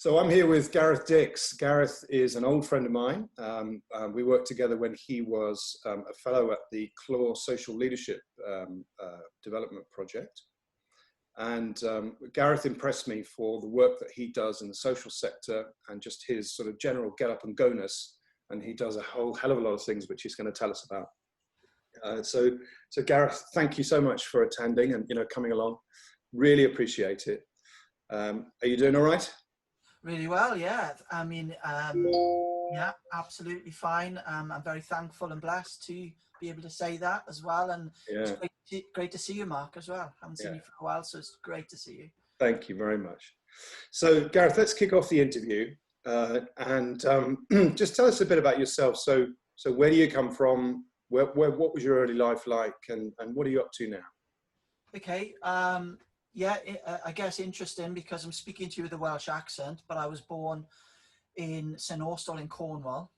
So I'm here with Gareth Dix. Gareth is an old friend of mine. We worked together when he was a fellow at the CLAW Social Leadership Development Project. And Gareth impressed me for the work that he does in the social sector and just his sort of general get up and go-ness. And he does a whole hell of a lot of things, which he's going to tell us about. So Gareth, thank you so much for attending and coming along. Really appreciate it. Are you doing all right? Really well, yeah. I mean, yeah, absolutely fine. I'm very thankful and blessed to be able to say that as well. And yeah. It's great to see you, Mark, as well. Haven't seen you for a while, so it's great to see you. Thank you very much. So, Gareth, let's kick off the interview and just tell us a bit about yourself. So where do you come from? What was your early life like, and what are you up to now? Okay. Yeah, I guess interesting because I'm speaking to you with a Welsh accent, but I was born in St Austell in Cornwall.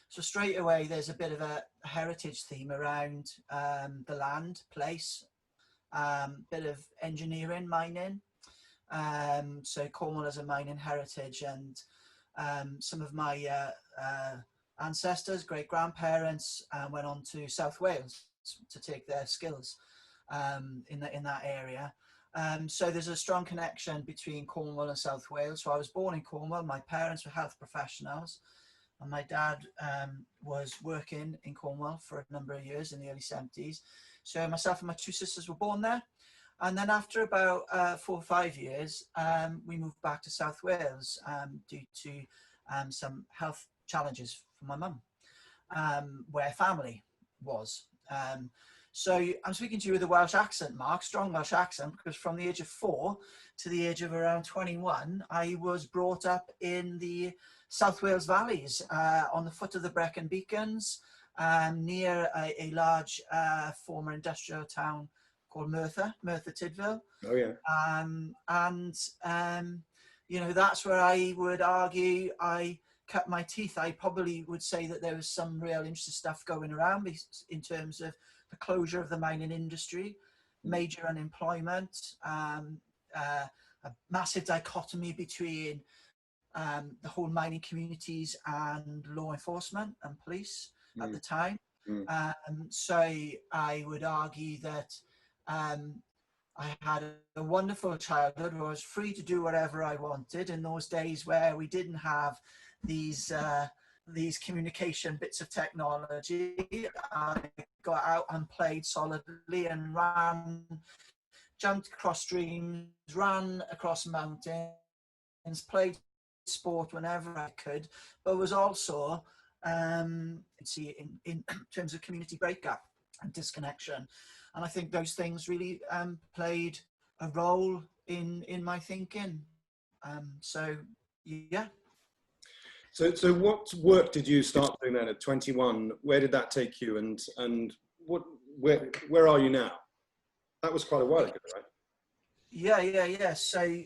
So straight away, there's a bit of a heritage theme around the land, place, bit of engineering, mining. So Cornwall has a mining heritage, and some of my ancestors, great-grandparents, went on to South Wales to take their skills in that area. So there's a strong connection between Cornwall and South Wales. So I was born in Cornwall. My parents were health professionals, and my dad was working in Cornwall for a number of years in the early 70s. So myself and my two sisters were born there. And then after about 4 or 5 years, we moved back to South Wales due to some health challenges for my mum, where family was. So I'm speaking to you with a Welsh accent, Mark, strong Welsh accent, because from the age of 4 to the age of around 21, I was brought up in the South Wales valleys on the foot of the Brecon Beacons, near a large former industrial town called Merthyr Tydfil. Oh yeah. That's where I would argue I cut my teeth. I probably would say that there was some real interesting stuff going around in terms of the closure of the mining industry, major unemployment, a massive dichotomy between the whole mining communities and law enforcement and police at the time. So I would argue that I had a wonderful childhood where I was free to do whatever I wanted in those days where we didn't have these communication bits of technology. I got out and played solidly and jumped across streams, ran across mountains, played sport whenever I could, but was also in terms of community breakup and disconnection. And I think those things really played a role in my thinking. So yeah. So what work did you start doing then at 21? Where did that take you, and where are you now? That was quite a while ago, right? Yeah. So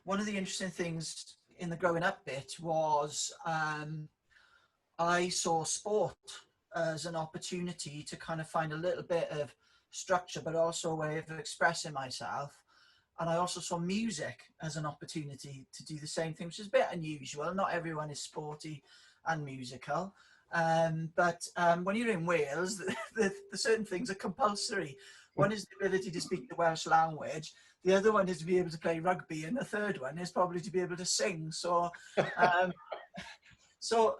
one of the interesting things in the growing up bit was I saw sport as an opportunity to kind of find a little bit of structure, but also a way of expressing myself. And I also saw music as an opportunity to do the same thing, which is a bit unusual. Not everyone is sporty and musical. But when you're in Wales, the certain things are compulsory. One is the ability to speak the Welsh language. The other one is to be able to play rugby. And the third one is probably to be able to sing. So, so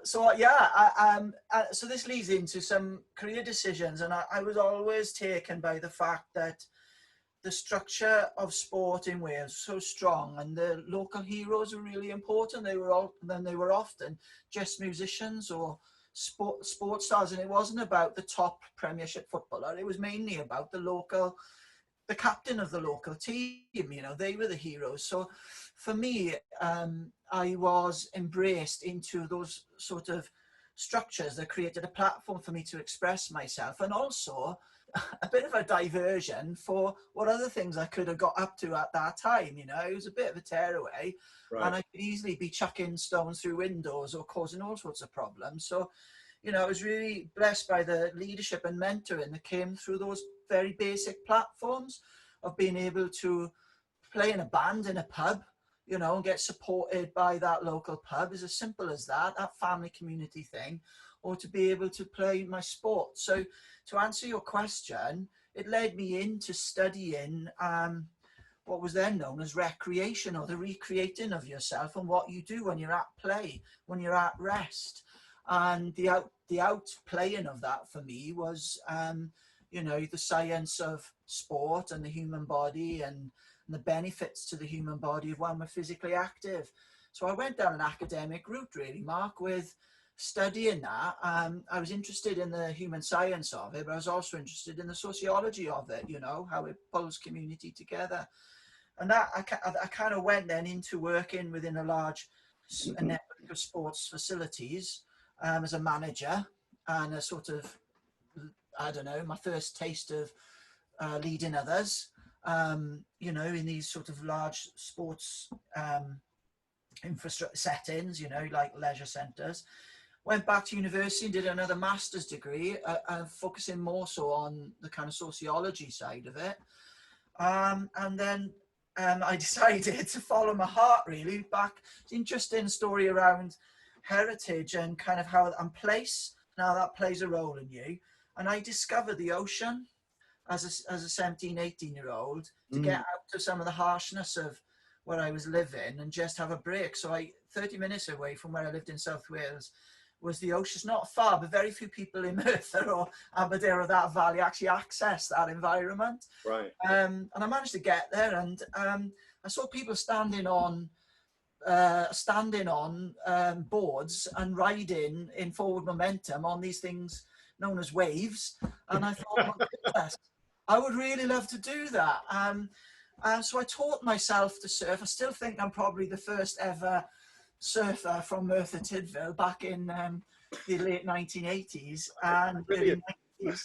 this leads into some career decisions. And I was always taken by the fact that the structure of sport in Wales was so strong, and the local heroes were really important. They were often just musicians or sport stars, and it wasn't about the top Premiership footballer. It was mainly about the captain of the local team. They were the heroes. So for me, I was embraced into those sort of structures that created a platform for me to express myself, and also a bit of a diversion for what other things I could have got up to at that time. It was a bit of a tearaway, right. And I could easily be chucking stones through windows or causing all sorts of problems. So, I was really blessed by the leadership and mentoring that came through those very basic platforms of being able to play in a band in a pub, you know, and get supported by that local pub, is as simple as that, that family community thing, or to be able to play my sport. So to answer your question, it led me into studying what was then known as recreation, or the recreating of yourself and what you do when you're at play, when you're at rest. And the outplaying of that for me was, you know, the science of sport and the human body, and the benefits to the human body of when we're physically active. So I went down an academic route, really, Mark, with studying that. I was interested in the human science of it, but I was also interested in the sociology of it, you know, how it pulls community together. And that I kind of went then into working within a large network of sports facilities as a manager, and a sort of, I don't know, my first taste of leading others, you know, in these sort of large sports infrastructure settings, you know, like leisure centres. Went back to university and did another master's degree, focusing more so on the kind of sociology side of it. And then I decided to follow my heart, really. It's an interesting story around heritage and kind of how, and place, now that plays a role in you. And I discovered the ocean as a 17, 18-year-old to get out of some of the harshness of where I was living and just have a break. So 30 minutes away from where I lived in South Wales was the ocean. It's not far, but very few people in Merthyr or Aberdeen or that valley actually access that environment. Right. And I managed to get there, and I saw people standing on boards and riding in forward momentum on these things known as waves. And I thought, my goodness, I would really love to do that. So I taught myself to surf. I still think I'm probably the first ever surfer from Merthyr Tydfil back in the late 1980s and early 90s.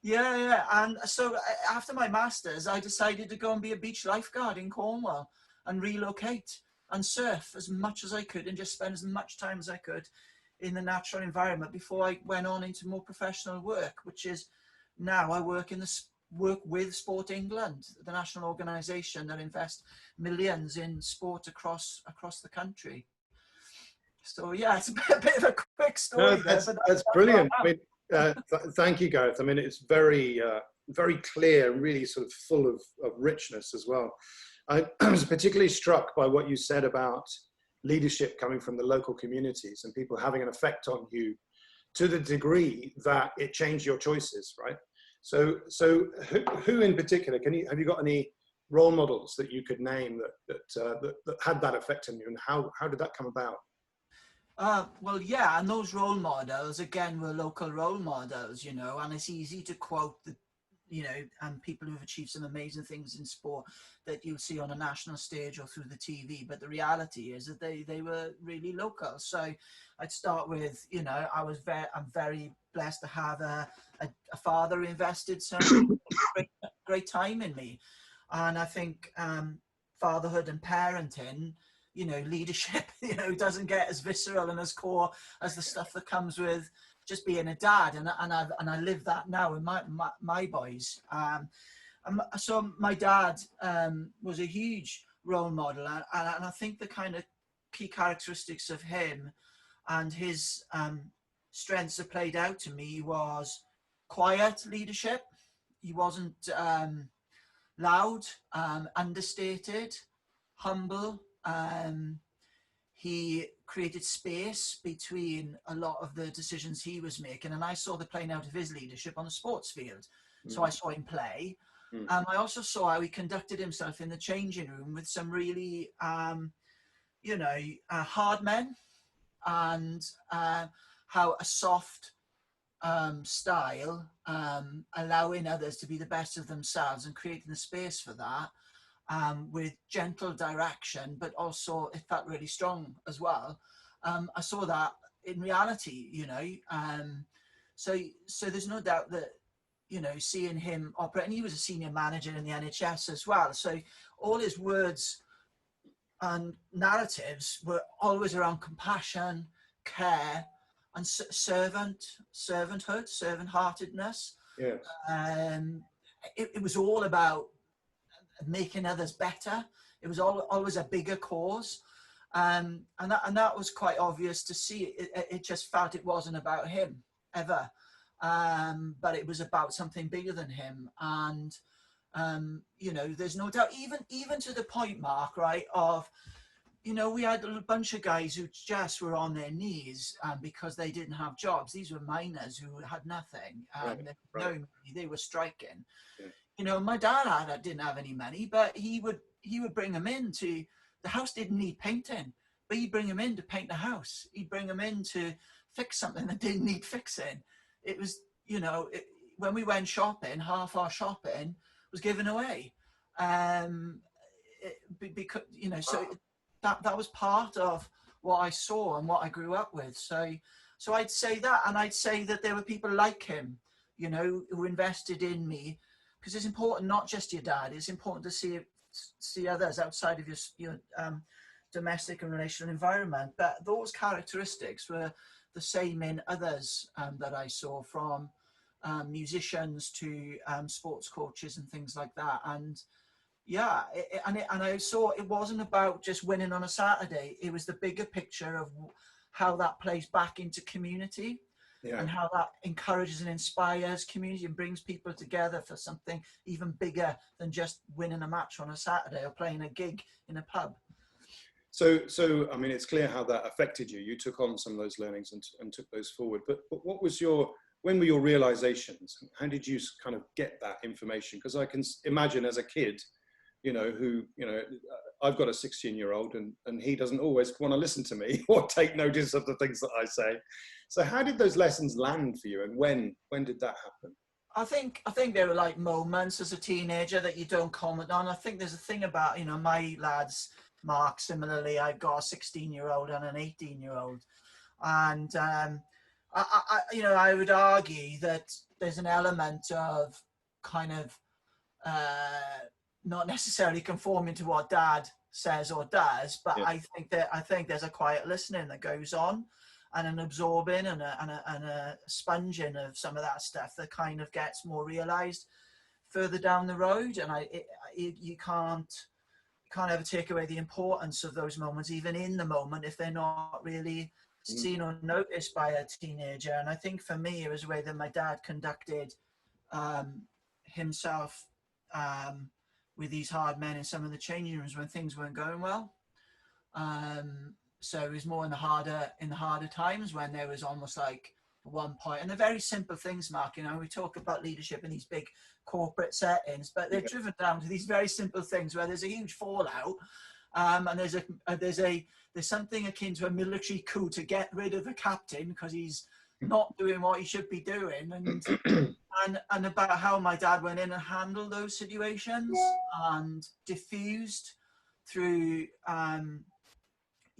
Yeah. And so after my master's, I decided to go and be a beach lifeguard in Cornwall and relocate and surf as much as I could and just spend as much time as I could in the natural environment before I went on into more professional work, which is now I work with Sport England, the national organisation that invests millions in sport across the country. So yeah, it's a bit of a quick story. No, that's brilliant. I mean, thank you, Gareth. I mean, it's very, very clear, really sort of full of richness as well. I was particularly struck by what you said about leadership coming from the local communities and people having an effect on you to the degree that it changed your choices, right? So who in particular, have you got any role models that you could name that had that effect on you, and how did that come about? Well, yeah, and those role models, again, were local role models, you know, and it's easy to quote you know, and people who've achieved some amazing things in sport that you'll see on a national stage or through the TV. But the reality is that they were really local. So I'd start with, you know, I'm very blessed to have a father who invested some great time in me. And I think fatherhood and parenting, you know, leadership, you know, doesn't get as visceral and as core as the stuff that comes with just being a dad, and I live that now in my boys. So my dad was a huge role model, and I think the kind of key characteristics of him and his strengths that played out to me was quiet leadership. He wasn't loud, understated, humble. He created space between a lot of the decisions he was making, and I saw the playing out of his leadership on the sports field. So I saw him play. I also saw how he conducted himself in the changing room with some really, you know, hard men, and how a soft style, allowing others to be the best of themselves and creating the space for that. With gentle direction, but also it felt really strong as well. I saw that in reality, you know. So there's no doubt that, you know, seeing him operate, and he was a senior manager in the NHS as well. So all his words and narratives were always around compassion, care, and servanthood, servant-heartedness. Yes. It was all about making others better, It was always a bigger cause. And that was quite obvious to see. It just felt it wasn't about him ever, but it was about something bigger than him. And you know, there's no doubt, even to the point, Mark, right, of, you know, we had a bunch of guys who just were on their knees because they didn't have jobs. These were miners who had nothing. No money, they were striking. Yeah. You know, my dad didn't have any money, but he would bring them in to, the house didn't need painting, but he'd bring them in to paint the house. He'd bring them in to fix something that didn't need fixing. It was, you know, when we went shopping, half our shopping was given away. Because, you know, so that was part of what I saw and what I grew up with. So I'd say that, and I'd say that there were people like him, you know, who invested in me, because it's important, not just your dad, it's important to see others outside of your domestic and relational environment. But those characteristics were the same in others that I saw, from musicians to sports coaches and things like that. And yeah, and I saw it wasn't about just winning on a Saturday. It was the bigger picture of how that plays back into community, and how that encourages and inspires community and brings people together for something even bigger than just winning a match on a Saturday or playing a gig in a pub. So I mean, it's clear how that affected you. You took on some of those learnings and took those forward. But what was when were your realizations? How did you kind of get that information? Because I can imagine as a kid, you know, I've got a 16-year-old and he doesn't always want to listen to me or take notice of the things that I say. So how did those lessons land for you, and when did that happen? I think there were like moments as a teenager that you don't comment on. I think there's a thing about, you know, my lads, Mark, similarly, I've got a 16-year-old and an 18-year-old. And, you know, I would argue that there's an element of kind of not necessarily conforming to what dad says or does, but I think there's a quiet listening that goes on, and an absorbing and a sponging of some of that stuff that kind of gets more realized further down the road. And you can't ever take away the importance of those moments, even in the moment, if they're not really seen or noticed by a teenager. And I think for me, it was the way that my dad conducted himself with these hard men in some of the changing rooms when things weren't going well. So it was more in the harder times, when there was almost like one point, and the very simple things, Mark, you know, we talk about leadership in these big corporate settings, but they're driven down to these very simple things where there's a huge fallout, and there's something akin to a military coup to get rid of the captain because he's not doing what he should be doing, and about how my dad went in and handled those situations and diffused through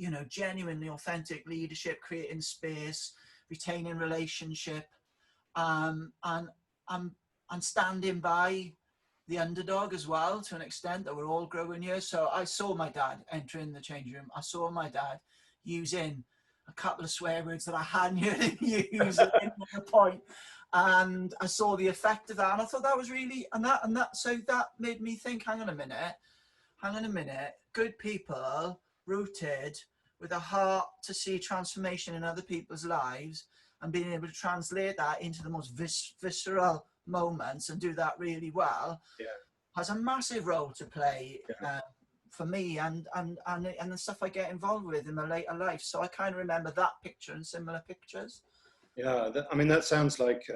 you know, genuinely authentic leadership, creating space, retaining relationship, and standing by the underdog as well, to an extent that we're all growing here. So I saw my dad entering the change room. I saw my dad using a couple of swear words that I hadn't heard him use at any point, and I saw the effect of that, and I thought that was really, so that made me think, hang on a minute, good people, rooted with a heart to see transformation in other people's lives, and being able to translate that into the most visceral moments and do that really well, has a massive role to play for me and the stuff I get involved with in my later life. So I kind of remember that picture and similar pictures. Yeah, I mean, that sounds like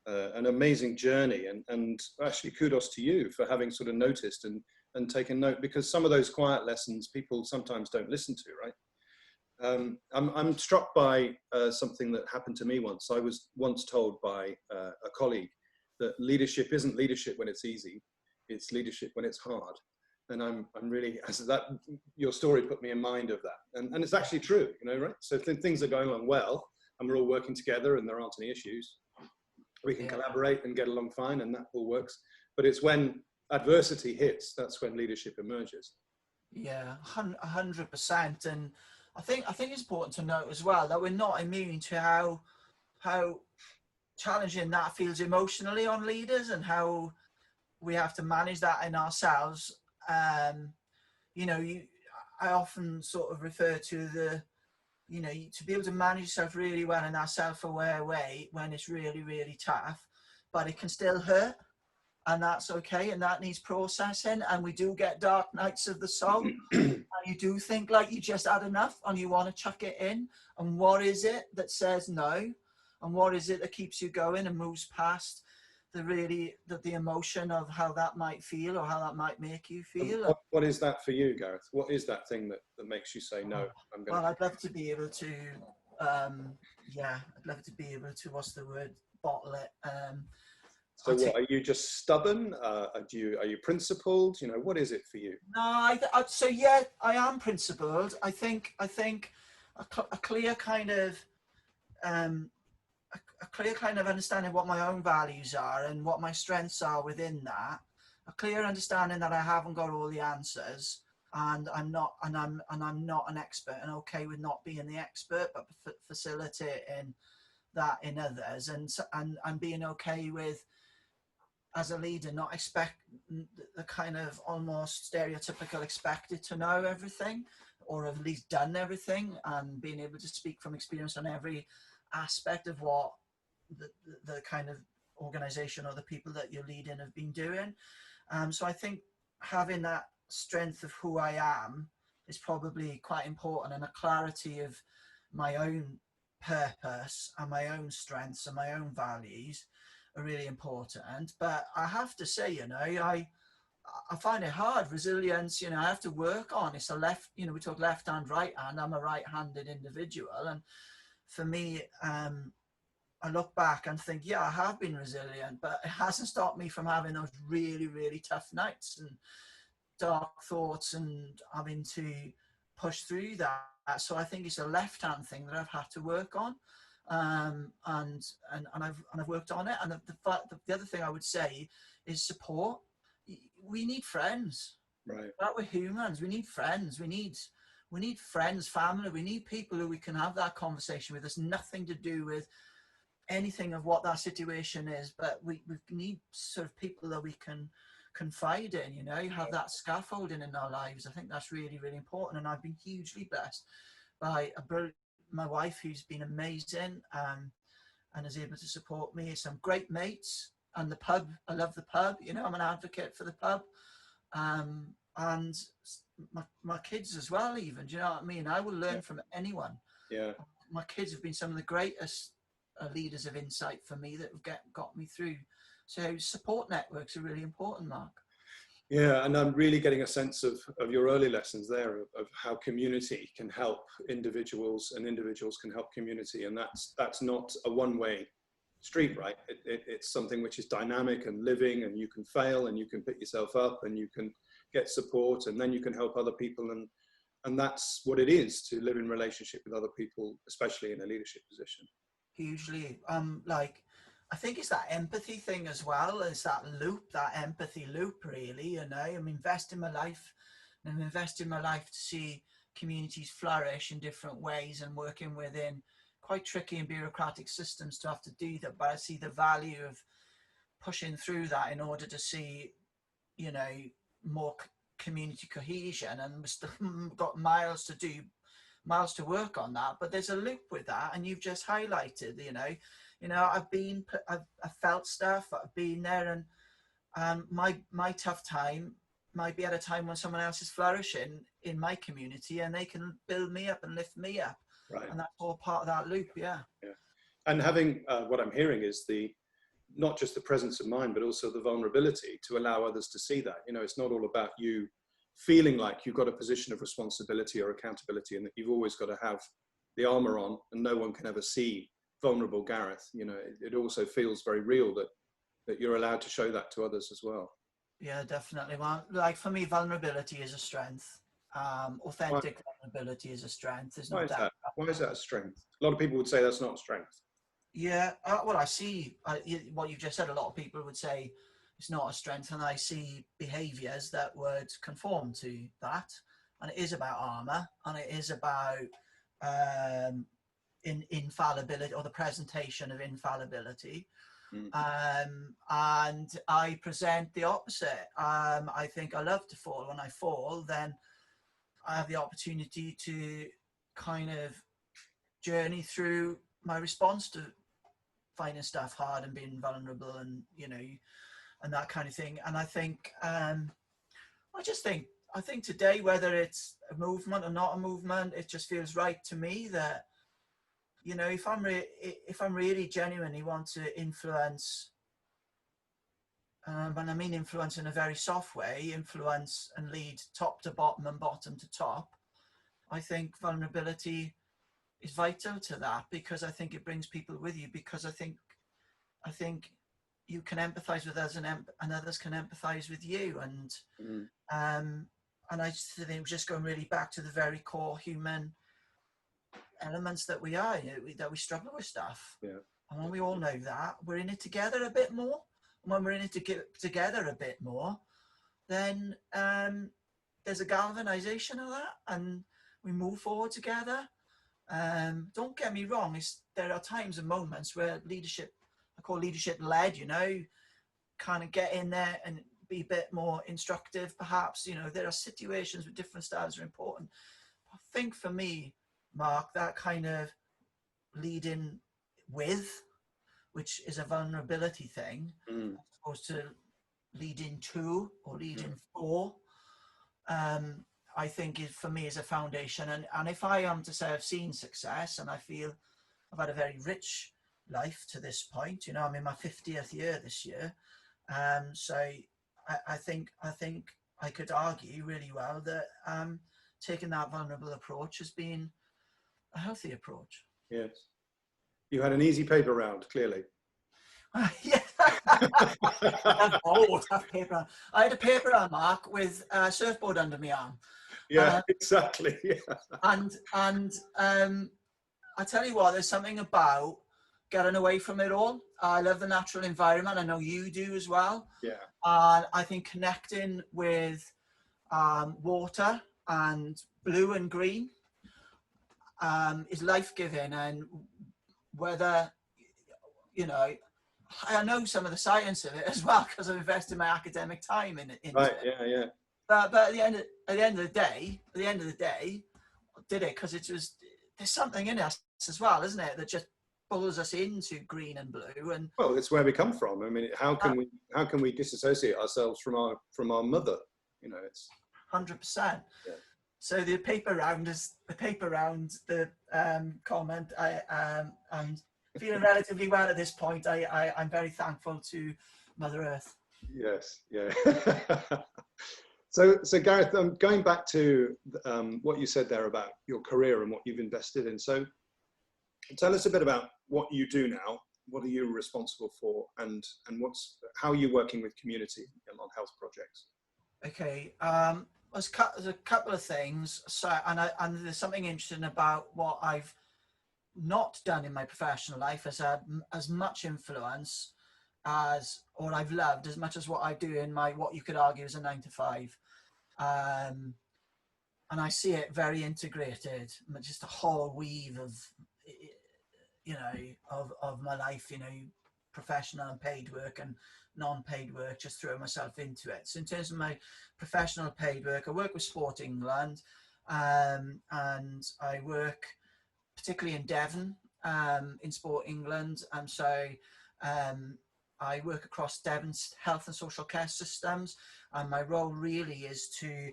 an amazing journey, and actually kudos to you for having sort of noticed and taken note, because some of those quiet lessons people sometimes don't listen to, right? I'm struck by something that happened to me once. I was once told by a colleague that leadership isn't leadership when it's easy, it's leadership when it's hard. And I'm really, as that, your story put me in mind of that. And it's actually true, you know, right? So if things are going on well, and we're all working together and there aren't any issues, we can collaborate and get along fine, and that all works. But it's when adversity hits, that's when leadership emerges. Yeah, 100%. And I think it's important to note as well that we're not immune to how challenging that feels emotionally on leaders, and how we have to manage that in ourselves. you know, I often sort of refer to to be able to manage yourself really well in that self-aware way when it's really, really tough, but it can still hurt, and that's okay, and that needs processing. And we do get dark nights of the soul, and you do think like you just had enough and you want to chuck it in. And what is it that says no? And what is it that keeps you going and moves past the emotion of how that might feel or how that might make you feel? What is that for you, Gareth? What is that thing that makes you say no? Well, I'd love to be able to, I'd love to be able to, what's the word, bottle it. So what, are you just stubborn? Are you principled? You know, what is it for you? No, so yeah, I am principled. I think a clear kind of a clear kind of understanding what my own values are and what my strengths are within that. A clear understanding that I haven't got all the answers, and I'm not an expert, and okay with not being the expert, but facilitating that in others, and being okay with, as a leader, not expect the kind of almost stereotypical expected to know everything, or at least done everything, and being able to speak from experience on every aspect of what the kind of organization or the people that you're leading have been doing. So I think having that strength of who I am is probably quite important, and a clarity of my own purpose and my own strengths and my own values are really important. But I have to say, I find it hard. Resilience, I have to work on. It's we talk left hand, right hand. I'm a right-handed individual, and for me, I look back and think, yeah, I have been resilient, but it hasn't stopped me from having those really, really tough nights and dark thoughts and having to push through that. So I think it's a left-hand thing that I've had to work on, and I've worked on it. And the other thing I would say is support. We need friends. Right. That we're humans. We need friends. We need friends, family. We need people who we can have that conversation with. There's nothing to do with anything of what that situation is, but we need sort of people that we can confide in, have that scaffolding in our lives. I think that's really, really important. And I've been hugely blessed by my wife, who's been amazing, and is able to support me. Some great mates, and the pub. I love the pub. I'm an advocate for the pub, and my kids as well. Even, do you know what I mean? I will learn from anyone. Yeah. My kids have been some of the greatest leaders of insight for me that have got me through. So support networks are really important, Mark. Yeah, and I'm really getting a sense of your early lessons there of how community can help individuals and individuals can help community. And that's not a one-way street, right? It's something which is dynamic and living, and you can fail and you can pick yourself up and you can get support, and then you can help other people. And that's what it is to live in relationship with other people, especially in a leadership position. Hugely. I think it's that empathy thing as well. It's that empathy loop, really. I'm investing my life, and I'm investing my life to see communities flourish in different ways, and working within quite tricky and bureaucratic systems to have to do that. But I see the value of pushing through that in order to see, more community cohesion, and we've still got miles to work on that. But there's a loop with that, and you've just highlighted, I've felt stuff, I've been there, and my tough time might be at a time when someone else is flourishing in my community, and they can build me up and lift me up. Right. And that's all part of that loop. Yeah. And having what I'm hearing is not just the presence of mind, but also the vulnerability to allow others to see that. It's not all about you feeling like you've got a position of responsibility or accountability, and that you've always got to have the armor on and no one can ever see vulnerable Gareth. It also feels very real that you're allowed to show that to others as well. Yeah, definitely. Well, like for me, vulnerability is a strength. Authentic vulnerability is a strength. There's no doubt. Why is that a strength? A lot of people would say that's not a strength. Yeah, well, I see what you've just said. A lot of people would say it's not a strength, and I see behaviours that would conform to that. And it is about armour, and it is about infallibility, or the presentation of infallibility. And I present the opposite. I think I love to fall. When I fall, then I have the opportunity to kind of journey through my response to finding stuff hard and being vulnerable, and you know, and that kind of thing. And I think I think today, whether it's a movement or not a movement, it just feels right to me that, you know, if I'm really genuinely want to influence, and I mean influence in a very soft way, influence and lead top to bottom and bottom to top, I think vulnerability is vital to that, because I think it brings people with you, because I think you can empathize with us, and others can empathize with you. And I just think just going really back to the very core human elements that we are, you know, that we struggle with stuff. Yeah. And when we all know that, we're in it together a bit more. And when we're in it together a bit more, then there's a galvanization of that, and we move forward together. Don't get me wrong, there are times and moments where leadership, I call leadership led, you know, kind of get in there and be a bit more instructive, perhaps. You know, there are situations with different styles are important. I think for me, Mark, that kind of leading with, which is a vulnerability thing, as opposed to leading to or leading for, I think for me is a foundation. And if I am to say I've seen success, and I feel I've had a very rich life to this point, you know, I'm in my 50th year this year. So I think I could argue really well that taking that vulnerable approach has been a healthy approach. Yes. You had an easy paper round, clearly. Yeah. Tough paper round. I had a paper round, Mark, with a surfboard under my arm. Yeah, exactly. Yeah. And I tell you what, there's something about getting away from it all. I love the natural environment. I know you do as well. Yeah. And I think connecting with water and blue and green is life-giving. And whether, you know, I know some of the science of it as well, because I've invested my academic time in it. Right. Yeah. Yeah. But at the end of the day, I did it because there's something in us as well, isn't it, that just pulls us into green and blue. And well, it's where we come from. I mean, how can we disassociate ourselves from our mother? You know, it's 100%. Yeah. So the paper round, the comment. And feeling relatively well at this point. I'm very thankful to Mother Earth. Yes. Yeah. So Gareth, going back to what you said there about your career and what you've invested in. So tell us a bit about what you do now. What are you responsible for, and how are you working with community on health projects? Okay, there's a couple of things. So and there's something interesting about what I've not done in my professional life as much influence or I've loved as much as what I do in what you could argue is a 9-to-5. And I see it very integrated, just a whole weave of, you know, of my life, you know, professional and paid work and non-paid work, just throw myself into it. So in terms of my professional paid work, I work with Sport England, and I work particularly in Devon, in Sport England. And so I work across Devon's health and social care systems, and my role really is to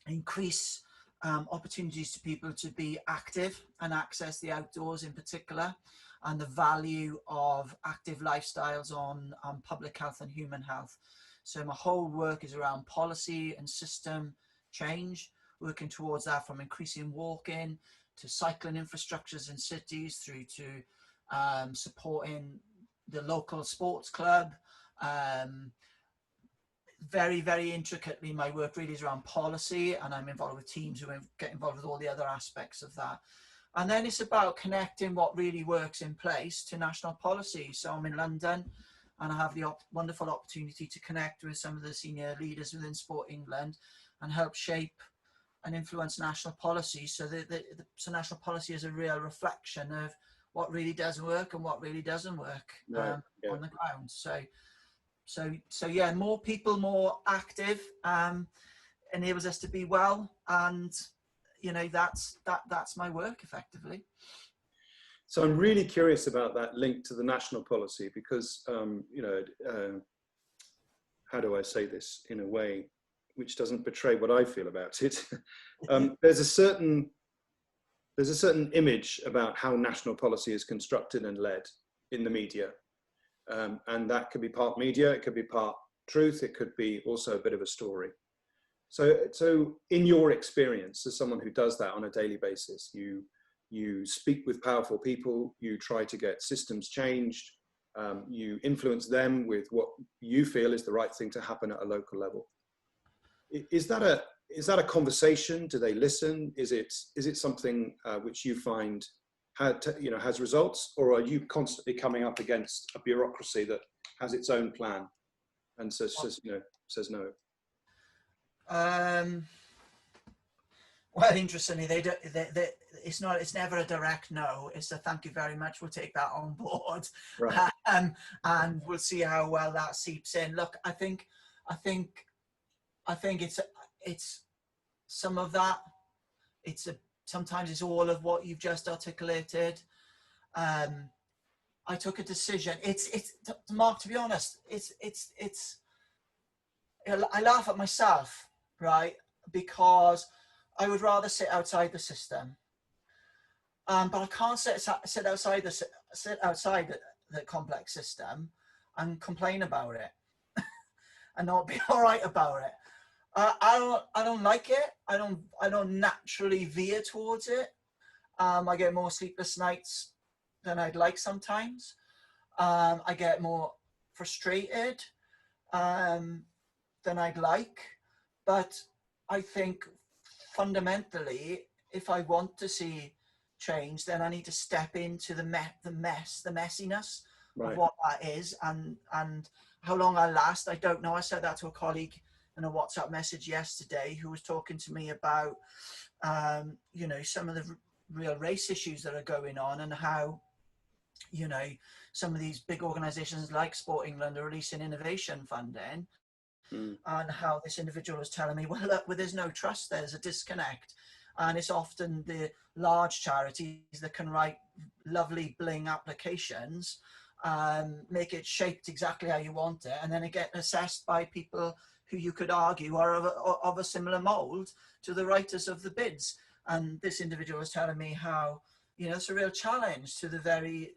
increase opportunities to people to be active and access the outdoors in particular, and the value of active lifestyles on public health and human health. So my whole work is around policy and system change, working towards that, from increasing walking to cycling infrastructures in cities, through to supporting the local sports club. Very, very intricately, my work really is around policy, and I'm involved with teams who get involved with all the other aspects of that. And then it's about connecting what really works in place to national policy. So I'm in London, and I have the wonderful opportunity to connect with some of the senior leaders within Sport England and help shape and influence national policy. So so national policy is a real reflection of what really does work and what really doesn't work on the ground. So yeah, more people, more active. enables us to be well, and that's my work effectively. So I'm really curious about that link to the national policy, because how do I say this in a way which doesn't betray what I feel about it? There's a certain image about how national policy is constructed and led in the media, and that could be part media, it could be part truth, it could be also a bit of a story. So in your experience as someone who does that on a daily basis, you speak with powerful people, you try to get systems changed, you influence them with what you feel is the right thing to happen at a local level. Is that a conversation? Do they listen? Is it something which you find has results, or are you constantly coming up against a bureaucracy that has its own plan and says no? Well, interestingly, it's never a direct no. It's a thank you very much. We'll take that on board, right. And we'll see how well that seeps in. Look, I think it's some of that. Sometimes it's all of what you've just articulated. I took a decision. It's Mark, to be honest, I laugh at myself, right? Because I would rather sit outside the system, but I can't sit outside the complex system and complain about it and not be all right about it. I don't like it. I don't naturally veer towards it. I get more sleepless nights than I'd like sometimes. I get more frustrated than I'd like, but I think fundamentally, if I want to see change, then I need to step into the messiness right. of what that is, and how long I'll last, I don't know. I said that to a colleague in a WhatsApp message yesterday who was talking to me about some of the real race issues that are going on, and how some of these big organizations like Sport England are releasing innovation funding. And how this individual was telling me, well, look, there's no trust, there's a disconnect. And it's often the large charities that can write lovely bling applications, make it shaped exactly how you want it, and then it gets assessed by people who you could argue are of a similar mold to the writers of the bids. And this individual was telling me how, it's a real challenge to the very,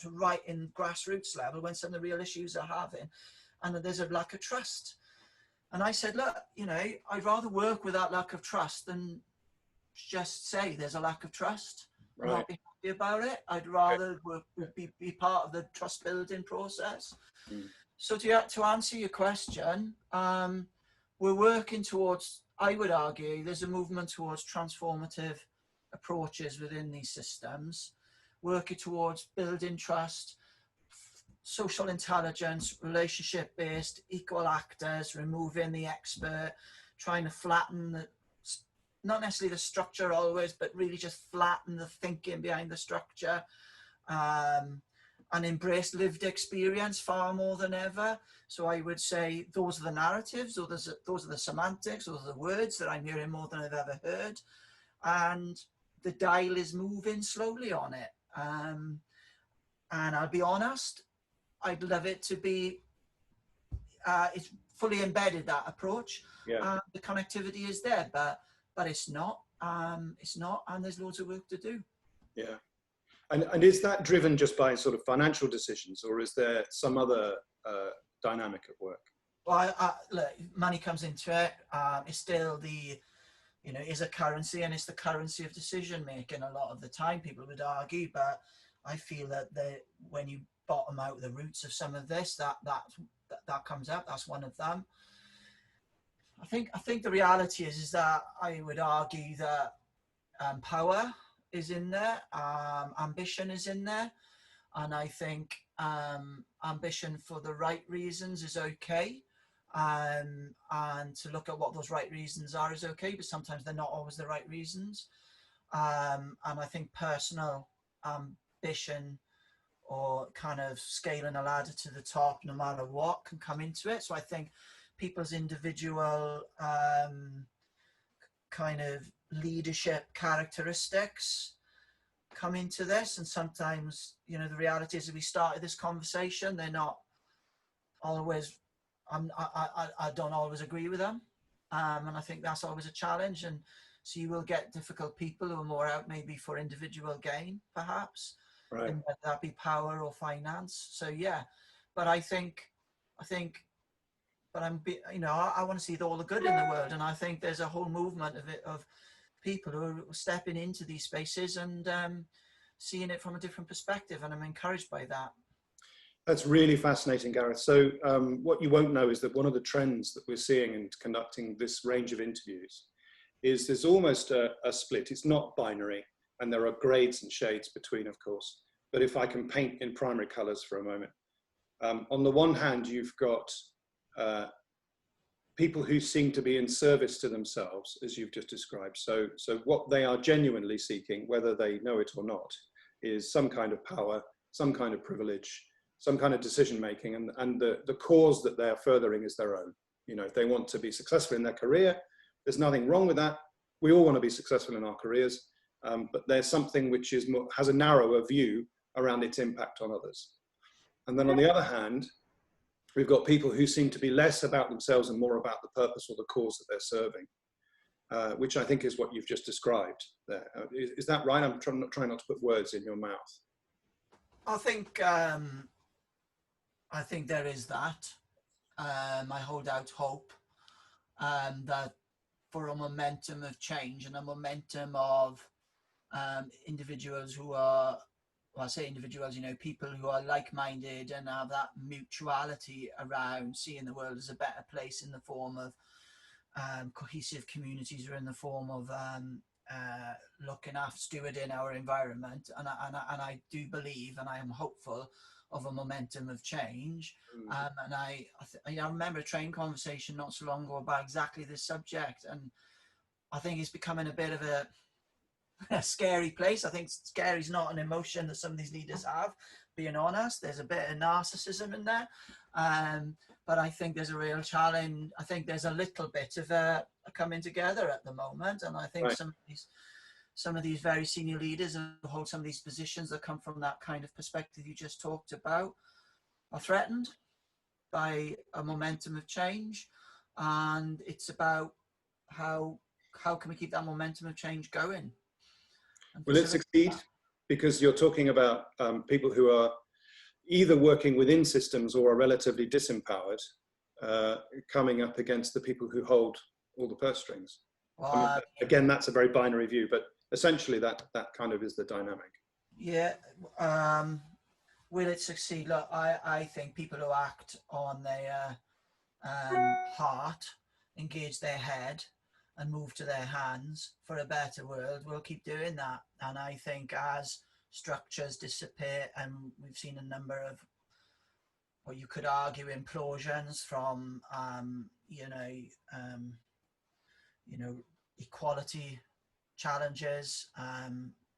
to write in grassroots level when some of the real issues are having, and there's a lack of trust. And I said, look, I'd rather work with that lack of trust than just say there's a lack of trust. Right. And not be happy about it. I'd rather be part of the trust building process. So to answer your question, we're working towards, I would argue, there's a movement towards transformative approaches within these systems, working towards building trust, social intelligence, relationship-based, equal actors, removing the expert, trying to flatten not necessarily the structure always, but really just flatten the thinking behind the structure, and embrace lived experience far more than ever. So I would say those are the narratives, those are the semantics, those are the words that I'm hearing more than I've ever heard. And the dial is moving slowly on it. And I'll be honest, I'd love it to be, it's fully embedded, that approach. Yeah. The connectivity is there, but it's not, and there's loads of work to do. Yeah. And is that driven just by sort of financial decisions, or is there some other dynamic at work? Well, look, money comes into it. It's still is a currency, and it's the currency of decision making a lot of the time, people would argue, but I feel that when you bottom out the roots of some of this, that comes up. That's one of them. I think the reality is that I would argue that power is in there, ambition is in there, and I think ambition for the right reasons is okay, and to look at what those right reasons are is okay, but sometimes they're not always the right reasons, and I think personal ambition or kind of scaling a ladder to the top no matter what can come into it. So I think people's individual kind of leadership characteristics come into this. And sometimes, you know, the reality is, as we started this conversation, they're not always, I don't always agree with them. And I think that's always a challenge. And so you will get difficult people who are more out maybe for individual gain, perhaps, Right. and whether that be power or finance. So yeah, but I think, but you know, I want to see all the good in the world, and I think there's a whole movement of people who are stepping into these spaces and seeing it from a different perspective, and I'm encouraged by that. That's really fascinating, Gareth. So what you won't know is that one of the trends that we're seeing in conducting this range of interviews is there's almost a split. It's not binary, and there are grades and shades between, of course. But if I can paint in primary colours for a moment, on the one hand, you've got people who seem to be in service to themselves, as you've just described. So what they are genuinely seeking, whether they know it or not, is some kind of power, some kind of privilege, some kind of decision making, and the cause that they're furthering is their own. You know, if they want to be successful in their career, there's nothing wrong with that. We all want to be successful in our careers, but there's something which is more, has a narrower view around its impact on others. And then on the other hand, we've got people who seem to be less about themselves and more about the purpose or the cause that they're serving, which I think is what you've just described there. Is that right? I'm trying not to put words in your mouth. I think there is that. I hold out hope that for a momentum of change and a momentum of individuals who are, well, I say individuals, you know, people who are like-minded and have that mutuality around seeing the world as a better place in the form of cohesive communities, or in the form of looking after, stewarding our environment. And I do believe, and I am hopeful of a momentum of change. And I remember a train conversation not so long ago about exactly this subject, and I think it's becoming a bit of a scary place. I think scary is not an emotion that some of these leaders have, being honest. There's a bit of narcissism in there, but I think there's a real challenge. I think there's a little bit of a coming together at the moment, and I think some of these very senior leaders who hold some of these positions that come from that kind of perspective you just talked about are threatened by a momentum of change. And it's about how can we keep that momentum of change going? Will it succeed? Because you're talking about people who are either working within systems or are relatively disempowered, coming up against the people who hold all the purse strings. Well, I mean, again, that's a very binary view, but essentially that kind of is the dynamic. Yeah. Will it succeed? Look, I think people who act on their heart, engage their head, and move to their hands for a better world will keep doing that. And I think as structures disappear, and we've seen a number of what you could argue implosions from equality challenges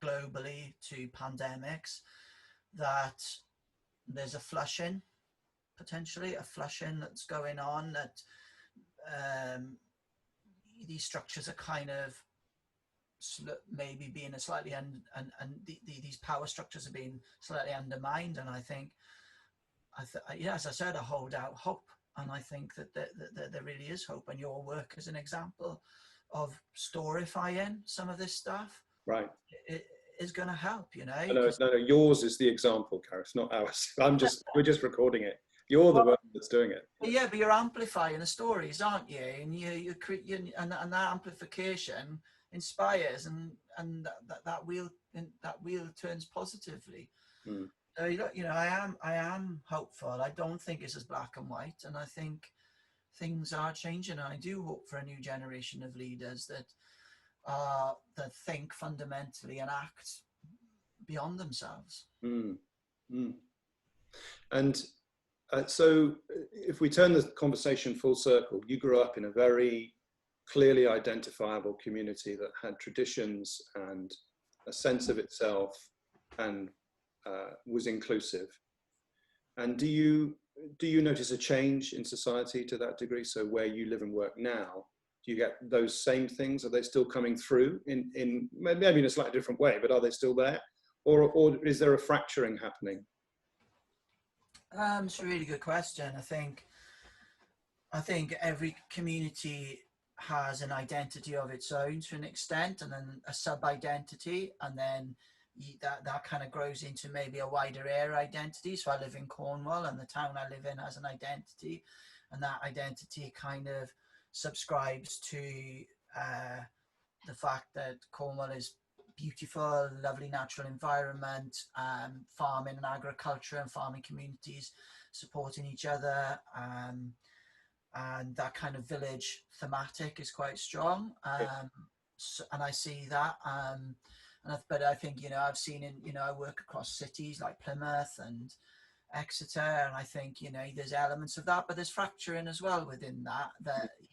globally to pandemics, that there's a flushing, potentially a flushing that's going on, that these structures are kind of maybe being a slightly these power structures are being slightly undermined. And I think, as I said, I hold out hope, and I think that there really is hope. And your work is an example of storifying some of this stuff. Right. It is going to help, you know. No, yours is the example, Gareth, not ours. We're just recording it. You're the one that's doing it. Yeah, but you're amplifying the stories, aren't you? And you create, and that amplification inspires, and that wheel turns positively. So I am hopeful. I don't think it's as black and white, and I think things are changing. And I do hope for a new generation of leaders that think fundamentally and act beyond themselves. And so if we turn the conversation full circle, you grew up in a very clearly identifiable community that had traditions and a sense of itself, and was inclusive. And do you do you notice a change in society to that degree? So where you live and work now, do you get those same things? Are they still coming through in maybe in a slightly different way, but are they still there? Or is there a fracturing happening? It's a really good question. I think every community has an identity of its own to an extent, and then a sub-identity, and then that kind of grows into maybe a wider area identity. So I live in Cornwall, and the town I live in has an identity, and that identity kind of subscribes to the fact that Cornwall is beautiful, lovely natural environment, farming and agriculture and farming communities supporting each other, and that kind of village thematic is quite strong. So, and I see that, but I think, you know, I've seen I work across cities like Plymouth and Exeter, and I think, you know, there's elements of that, but there's fracturing as well within that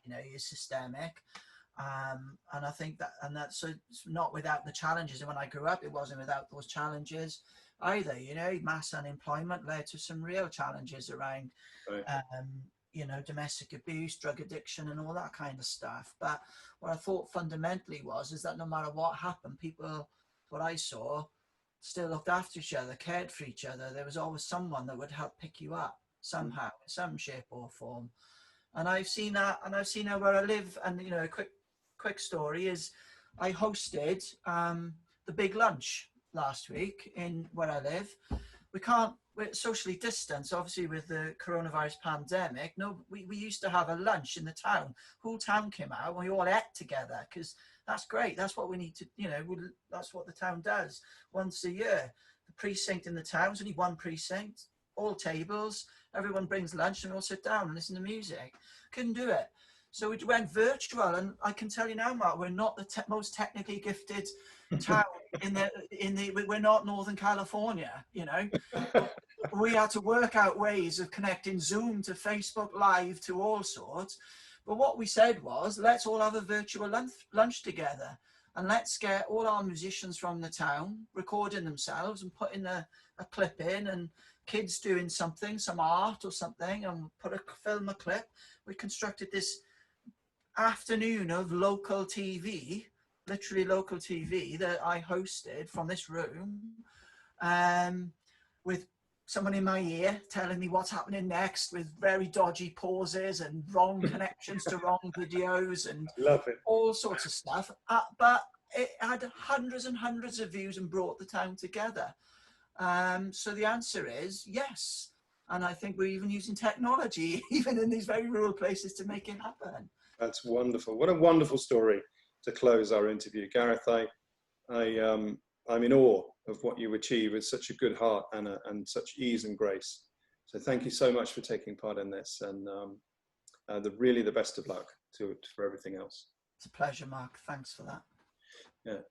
you know, is systemic. And I think that's so it's not without the challenges. And when I grew up, it wasn't without those challenges either. You know, mass unemployment led to some real challenges around, Right. You know, domestic abuse, drug addiction, and all that kind of stuff. But what I thought fundamentally is that no matter what happened, people, what I saw, still looked after each other, cared for each other. There was always someone that would help pick you up somehow, in some shape or form. And I've seen that, where I live. And, you know, a quick story is I hosted the big lunch last week in where I live. We're socially distanced, obviously, with the coronavirus pandemic. No, we used to have a lunch in the town. Whole town came out and we all ate together, because that's great. That's what we need to, you know, that's what the town does once a year. The precinct in the town's only one precinct, all tables, everyone brings lunch and we all sit down and listen to music. Couldn't do it. So we went virtual, and I can tell you now, Mark, we're not the most technically gifted town we're not Northern California, you know. We had to work out ways of connecting Zoom to Facebook Live to all sorts. But what we said was, let's all have a virtual lunch together, and let's get all our musicians from the town recording themselves and putting a clip in, and kids doing something, some art or something, and film a clip. We constructed this afternoon of local TV, literally local TV, that I hosted from this room, with someone in my ear telling me what's happening next, with very dodgy pauses and wrong connections to wrong videos and Love it. all sorts of stuff. But it had hundreds and hundreds of views and brought the town together. So the answer is yes. And I think we're even using technology, even in these very rural places, to make it happen. That's wonderful. What a wonderful story to close our interview. Gareth, I'm in awe of what you achieve with such a good heart and such ease and grace. So thank you so much for taking part in this, and really the best of luck for everything else. It's a pleasure, Mark. Thanks for that. Yeah.